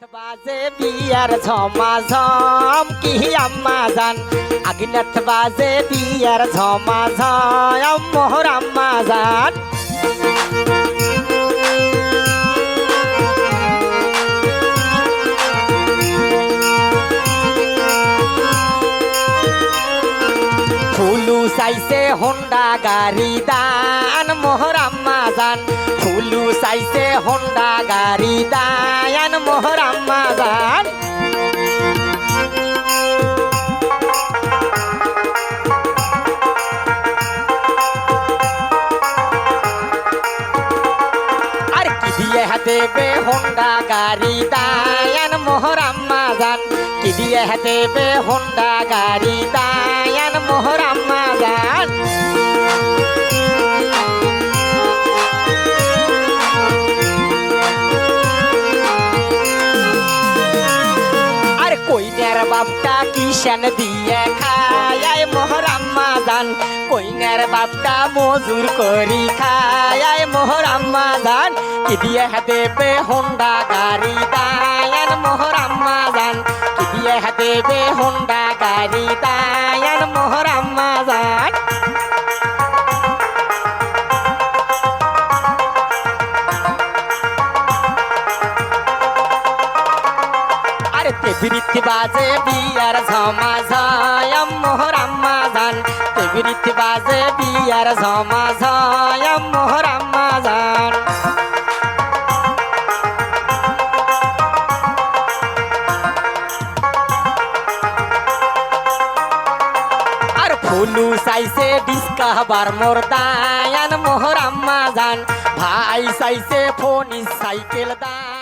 বাজে বিয়ার ঝমাঝম কি আম্মা জান আগুনত বাজে বিয়ার ঝমাঝম মোহর আম্মা জান ফুলু চাইছে হোন্ডা গাড়ি দান মোহর আম্মা জান ফুলু চাইছে হোন্ডা গাড়ি দান মোহর আম্মা জান আর কি দিয়ে দেবে হোন্ডা গাড়ি দান মোহর আম্মা জান কি দিয়ে দেবে হোন্ডা গাড়ি দান মোহর আম্মা জান আর কইনার বাপটা কিষান দিয়ে খায় মোহর আম্মা জান কইনার বাপটা মজুর করি খায় মোহর আম্মা জান কি দিয়ে দেবে হোন্ডা গাড়ি দান মোহর আম্মা জান কি দিয়ে দেবে হোন্ডা গাড়ি দান মোহর আম্মা জান তেবিরিতি বাজে বিয়ার ঝমাঝম মোহর আম্মা জান তেবিরিতি বাজে বিয়ার ঝমাঝম মোহর আম্মা জান আর ফুলু চাইছে ডিসকাবার মোর দায়ান মোহর আম্মা জান ভাই চাইছে ফোন সাইকেল দান